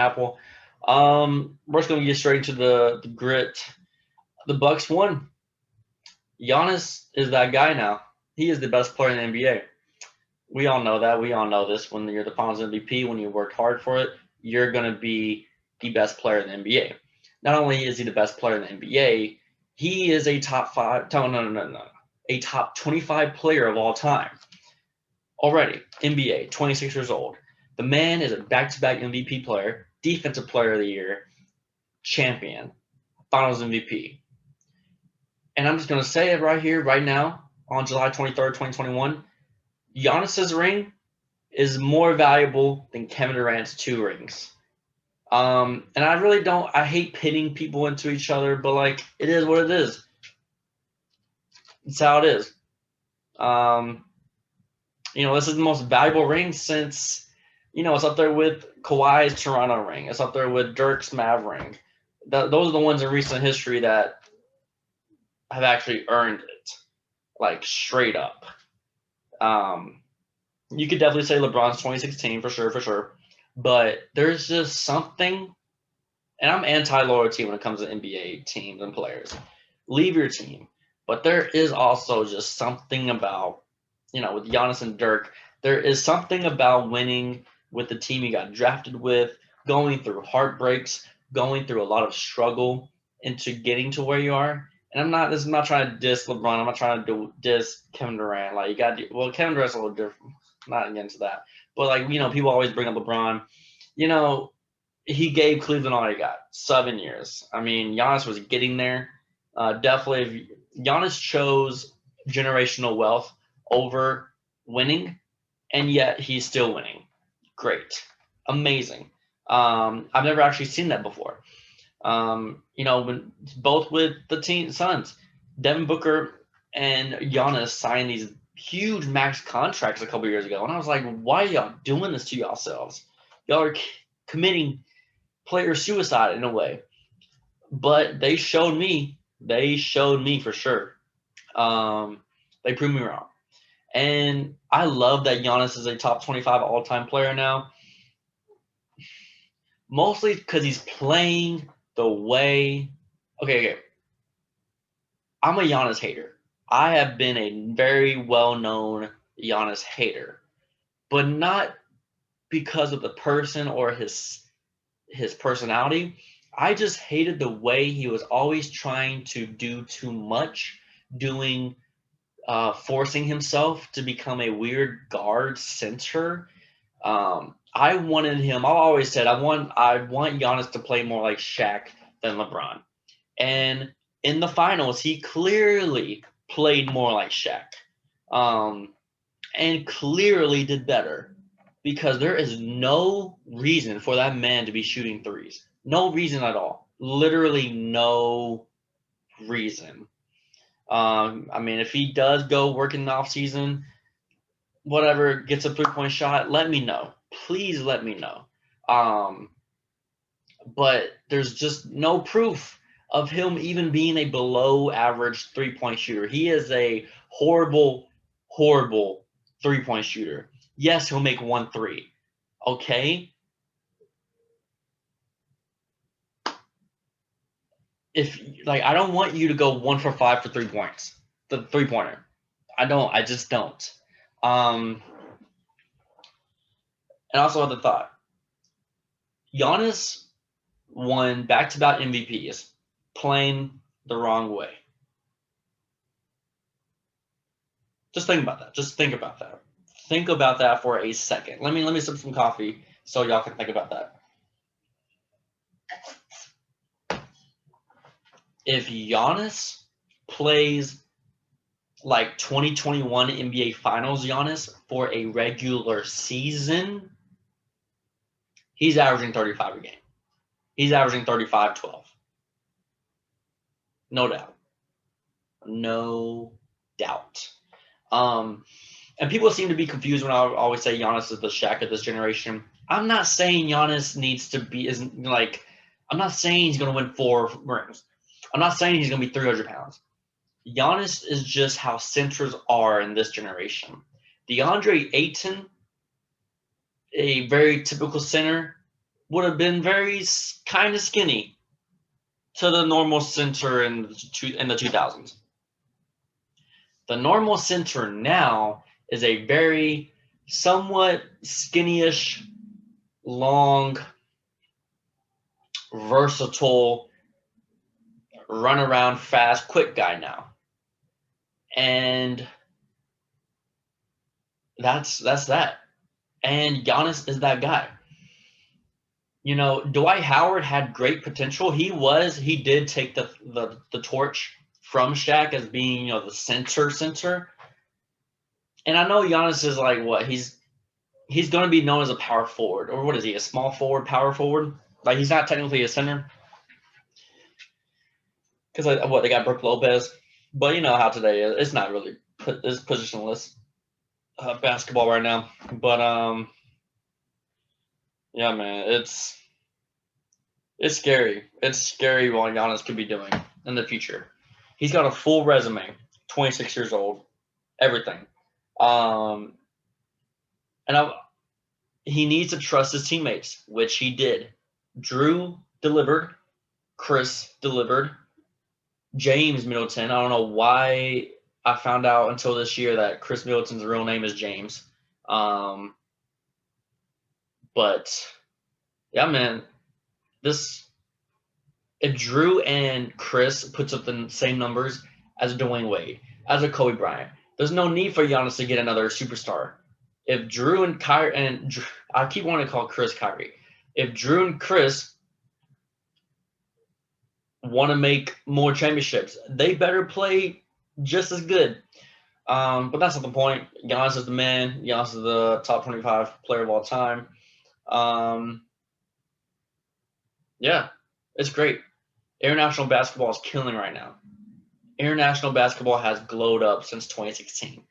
Apple. We're just gonna get straight into the grit. The Bucks won. Giannis is that guy now. He is the best player in the NBA. We all know that. We all know this. When you're the Finals MVP, when you worked hard for it, you're gonna be the best player in the NBA. Not only is he the best player in the NBA, he is a top five. No, a top 25 player of all time already. NBA, 26 years old. The man is a back-to-back MVP player, Defensive Player of the Year, champion, Finals MVP. And I'm just going to say it right here, right now, on July 23rd, 2021. Giannis's ring is more valuable than Kevin Durant's 2 rings. And I really don't, I hate pitting people into each other, but like, it is what it is. It's how it is. This is the most valuable ring since, it's up there with Kawhi's Toronto ring. It's up there with Dirk's Mav ring. Those are the ones in recent history that have actually earned it, like straight up. You could definitely say LeBron's 2016 for sure. But there's just something, and I'm anti-loyalty when it comes to NBA teams and players. Leave your team. But there is also just something about, with Giannis and Dirk, there is something about winning with the team you got drafted with, going through heartbreaks, going through a lot of struggle into getting to where you are. And I'm not trying to diss LeBron. I'm not trying to diss Kevin Durant. Like, Kevin Durant's a little different. Not against that. But, like, people always bring up LeBron. He gave Cleveland all he got, 7 years. I mean, Giannis was getting there. Definitely, Giannis chose generational wealth over winning, and yet he's still winning. Great. Amazing. I've never actually seen that before. When both with the Suns, Devin Booker and Giannis signed these huge max contracts a couple years ago, and I was like, why are y'all doing this to yourselves? Y'all are committing player suicide in a way. But they showed me for sure. They proved me wrong. And I love that Giannis is a top 25 all-time player now. Mostly because he's playing the way. Okay. I'm a Giannis hater. I have been a very well-known Giannis hater, but not because of the person or his personality. I just hated the way he was always trying to do too much, forcing himself to become a weird guard center. I wanted him. I always said I want Giannis to play more like Shaq than LeBron, and in the finals he clearly played more like Shaq, and clearly did better because there is no reason for that man to be shooting threes. No reason at all. Literally no reason. If he does go work in the off season, whatever, gets a 3-point shot, let me know. Please let me know. But there's just no proof of him even being a below average 3-point shooter. He is a horrible 3-point shooter. Yes, he'll make 1 3. Okay? I don't want you to go 1 for 5 for 3 points. The 3-pointer. I just don't. And also other thought. Giannis won back-to-back MVPs playing the wrong way. Just think about that. Think about that for a second. Let me sip some coffee so y'all can think about that. If Giannis plays like 2021 NBA Finals Giannis for a regular season, he's averaging 35 a game. He's averaging 35-12. No doubt. And people seem to be confused when I always say Giannis is the Shaq of this generation. I'm not saying Giannis I'm not saying he's going to win 4 rings. I'm not saying he's going to be 300 pounds. Giannis is just how centers are in this generation. DeAndre Ayton, a very typical center, would have been very kind of skinny to the normal center in the 2000s. The normal center now is a very somewhat skinny-ish, long, versatile, run around fast, quick guy now. And that's that. And Giannis is that guy. You know, Dwight Howard had great potential. He did take the torch from Shaq as being, you know, the center. And I know Giannis is like what? He's going to be known as a power forward, or what is he? A small forward, power forward? Like he's not technically a center because what they got Brook Lopez, but you know how today is. It's not really it's positionless basketball right now. But yeah, man, it's scary. It's scary what Giannis could be doing in the future. He's got a full resume, 26 years old, everything. And he needs to trust his teammates, which he did. Drew delivered. Chris delivered. James Middleton. I don't know why I found out until this year that Chris Middleton's real name is James. But yeah, man, if Drew and Chris puts up the same numbers as Dwayne Wade, as a Kobe Bryant, there's no need for Giannis to get another superstar. If Drew and Kyrie I keep wanting to call Chris Kyrie. If Drew and Chris want to make more championships, they better play just as good. But that's not the point. Giannis is the man. Giannis is the top 25 player of all time. Yeah, it's great. International basketball is killing right now. International basketball has glowed up since 2016.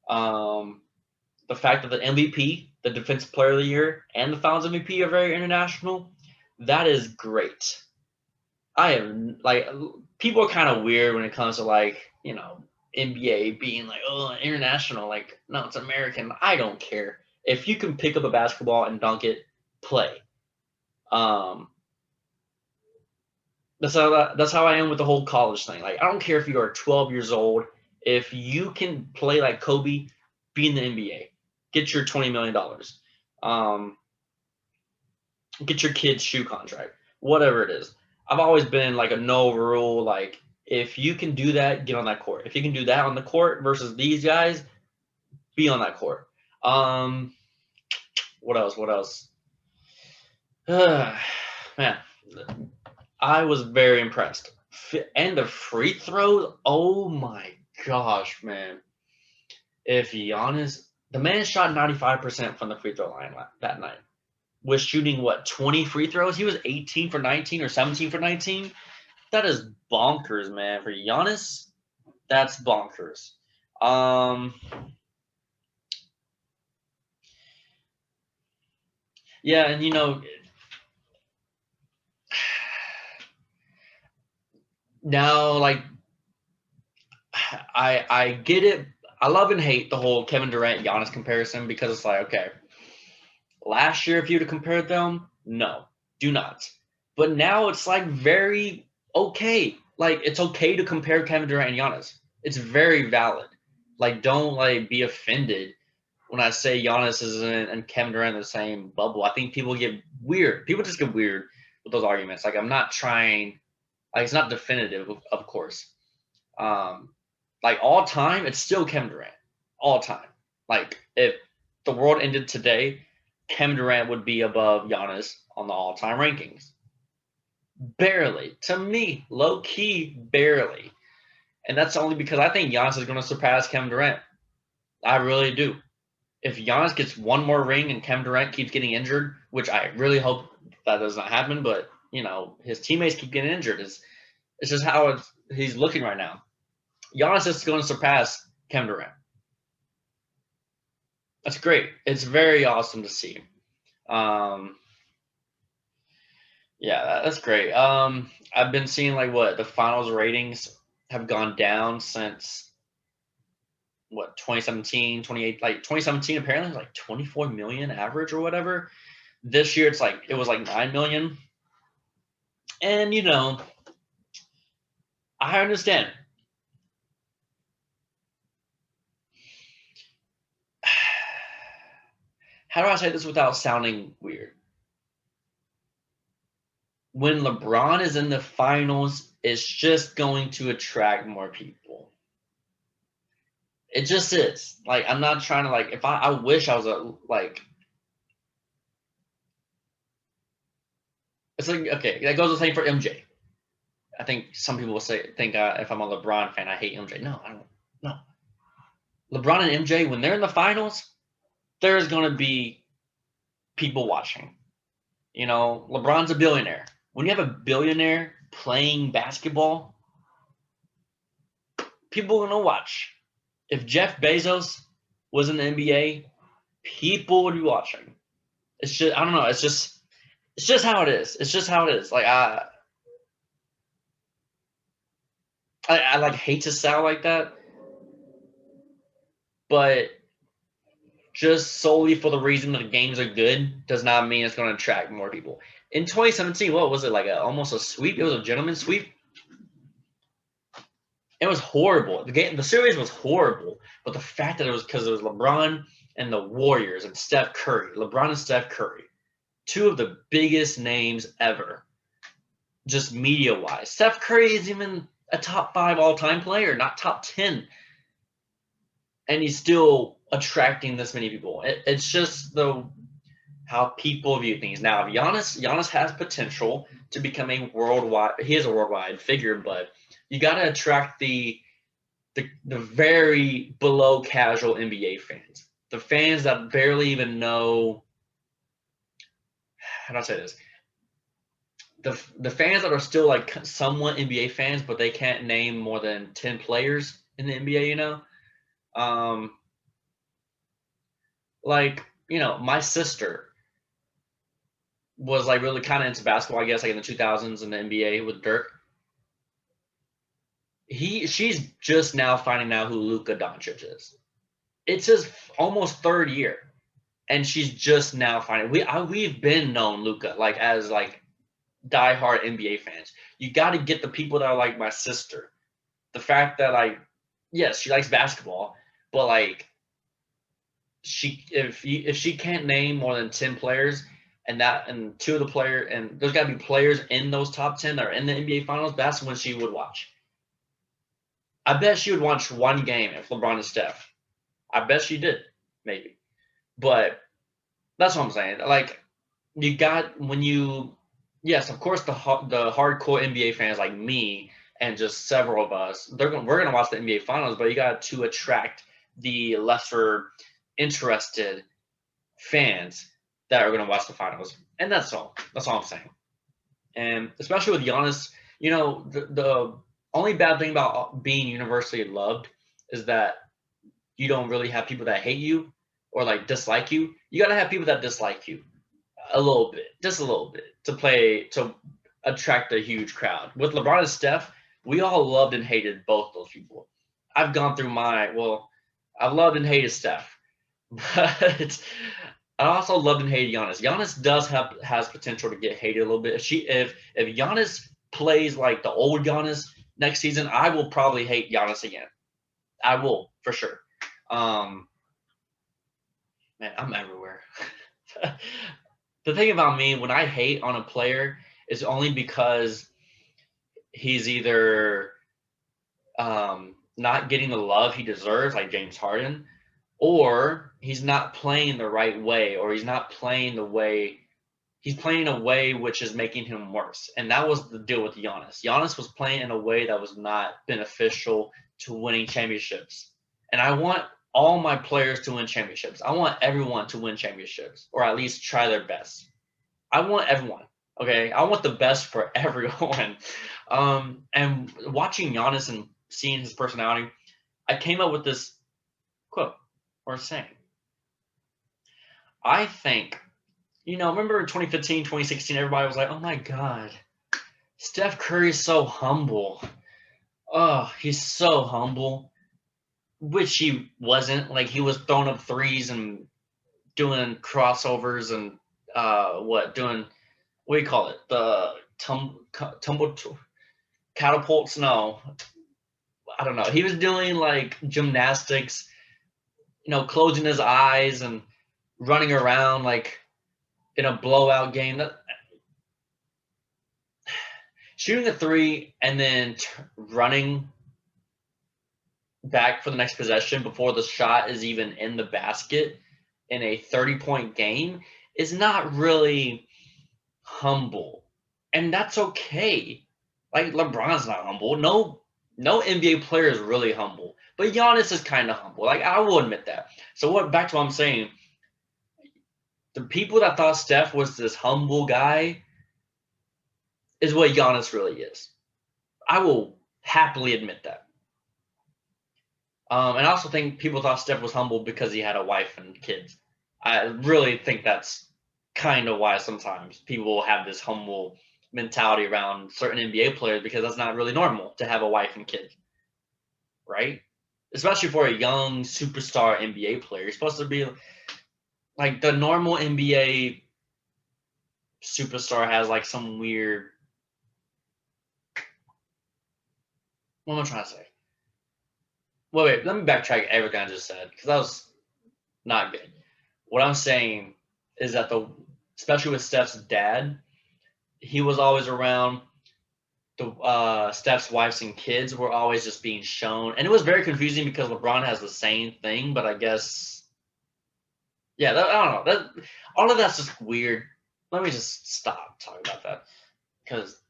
The fact that the MVP, the Defensive Player of the Year, and the Finals MVP are very international, that is great. I am like people are kind of weird when it comes to like, you know, NBA being like, oh, international. Like, no, it's American. I don't care. If you can pick up a basketball and dunk it, play. That's how I am with the whole college thing. Like, I don't care if you are 12 years old. If you can play like Kobe, be in the NBA. Get your $20 million. Get your kid's shoe contract. Whatever it is. I've always been like a no rule. Like, if you can do that, get on that court. If you can do that on the court versus these guys, be on that court. What else? Man, I was very impressed. And the free throws, oh my gosh, man. If Giannis, the man shot 95% from the free throw line that night. Was shooting, what, 20 free throws? He was 18 for 19 or 17 for 19. That is bonkers, man. For Giannis, that's bonkers. Yeah, and you know, now like I get it. I love and hate the whole Kevin Durant Giannis comparison because it's like, okay, last year if you'd have compared them, no, do not. But now it's like very okay. Like it's okay to compare Kevin Durant and Giannis. It's very valid. Like don't like be offended when I say Giannis isn't and Kevin Durant in the same bubble. I think people get weird. People just get weird with those arguments. Like I'm not trying. Like it's not definitive, of course. Like all time, it's still Kevin Durant. All time. Like if the world ended today, Kevin Durant would be above Giannis on the all-time rankings. Barely. To me, low key, barely. And that's only because I think Giannis is going to surpass Kevin Durant. I really do. If Giannis gets one more ring and Kevin Durant keeps getting injured, which I really hope that does not happen, but you know his teammates keep getting injured. It's just how he's looking right now. Giannis is going to surpass Kevin Durant. That's great. It's very awesome to see. Yeah, that's great. I've been seeing like what the finals ratings have gone down since what 2017, 28, like 2017 apparently like 24 million average or whatever. This year it was like 9 million. And I understand. How do I say this without sounding weird? When LeBron is in the finals, it's just going to attract more people. It just is. Like, I'm not trying to, like, if I wish I was it's like, okay, that goes the same for MJ. I think some people will think if I'm a LeBron fan, I hate MJ. No, I don't. No. LeBron and MJ, when they're in the finals, there's going to be people watching. LeBron's a billionaire. When you have a billionaire playing basketball, people are going to watch. If Jeff Bezos was in the NBA, people would be watching. It's just, I don't know. It's just how it is. It's just how it is. Like, I like hate to sound like that, but just solely for the reason that the games are good does not mean it's going to attract more people. In 2017, what was it, like almost a sweep? It was a gentleman's sweep. It was horrible. The series was horrible, but the fact that it was because it was LeBron and the Warriors and Steph Curry, LeBron and Steph Curry, two of the biggest names ever, just media-wise. Steph Curry is even a top 5 all-time player, not top 10, and he's still attracting this many people. It's just how people view things. Now, if Giannis has potential to become a worldwide. He is a worldwide figure, but you got to attract the very below casual NBA fans, the fans that barely even know. How do I say this? The fans that are still like somewhat NBA fans, but they can't name more than 10 players in the NBA. My sister was like really kind of into basketball, I guess, like in the 2000s in the NBA with Dirk. She's just now finding out who Luka Doncic is. It's his almost 3rd year, and she's just now finding. We've been known Luka like as like diehard NBA fans. You got to get the people that are like my sister. The fact that yes, she likes basketball, but like if she can't name more than 10 players, and 2 of the players, and there's got to be players in those top 10 that are in the NBA Finals, that's when she would watch. I bet she would watch one game if LeBron and Steph. I bet she did, maybe. But that's what I'm saying. Like, you got yes, of course, the hardcore NBA fans like me and just several of us, we're gonna watch the NBA Finals, but you got to attract the lesser interested fans that are going to watch the finals, and that's all. That's all I'm saying. And especially with Giannis, the only bad thing about being universally loved is that you don't really have people that hate you or like dislike you. You got to have people that dislike you a little bit, just a little bit, to attract a huge crowd. With LeBron and Steph, we all loved and hated both those people. I've gone through I've loved and hated Steph, but I also loved and hated Giannis. Giannis has potential to get hated a little bit. If Giannis plays like the old Giannis next season, I will probably hate Giannis again. I will, for sure. Man, I'm everywhere. The thing about me, when I hate on a player, is only because he's either not getting the love he deserves, like James Harden, or he's not playing the right way, or he's not playing he's playing a way which is making him worse. And that was the deal with Giannis. Giannis was playing in a way that was not beneficial to winning championships. And I want all my players to win championships. I want everyone to win championships, or at least try their best. I want everyone. Okay, I want the best for everyone. And watching Giannis and seeing his personality, I came up with this quote or saying. I think, remember in 2015, 2016, everybody was like, oh my God, Steph Curry is so humble. Oh, he's so humble. Which he wasn't. Like, he was throwing up threes and doing crossovers and doing what do you call it? The tumble catapults? No, I don't know. He was doing like gymnastics, closing his eyes and running around like in a blowout game. Shooting a three and then running back for the next possession before the shot is even in the basket in a 30-point game is not really humble. And that's okay. Like LeBron's not humble. No NBA player is really humble. But Giannis is kind of humble. Like I will admit that. So back to what I'm saying, the people that thought Steph was this humble guy is what Giannis really is. I will happily admit that. And I also think people thought Steph was humble because he had a wife and kids. I really think that's kind of why sometimes people have this humble mentality around certain NBA players because that's not really normal to have a wife and kids, right? Especially for a young superstar NBA player. You're supposed to be like the normal NBA superstar has like some weird. What am I trying to say? Wait, let me backtrack everything I just said because that was not good. What I'm saying is that especially with Steph's dad, he was always around. The Steph's wives and kids were always just being shown, and it was very confusing because LeBron has the same thing, but I guess, yeah, I don't know. All of that's just weird. Let me just stop talking about that because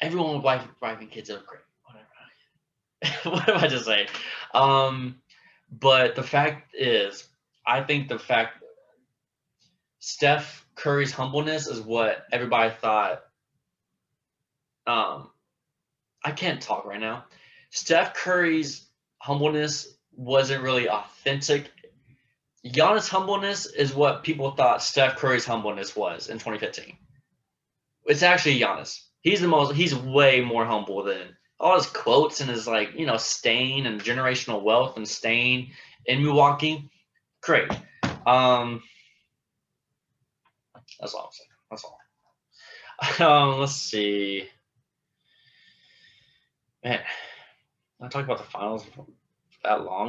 everyone with wife and kids are great. Whatever. What am I just saying? But the fact is, I think the fact Steph Curry's humbleness is what everybody thought. I can't talk right now. Steph Curry's humbleness wasn't really authentic. Giannis' humbleness is what people thought Steph Curry's humbleness was in 2015. It's actually Giannis. He's way more humble than all his quotes and his staying and generational wealth and staying in Milwaukee. Great. That's all I'm saying. That's all. Let's see. Man, I talked about the finals for that long.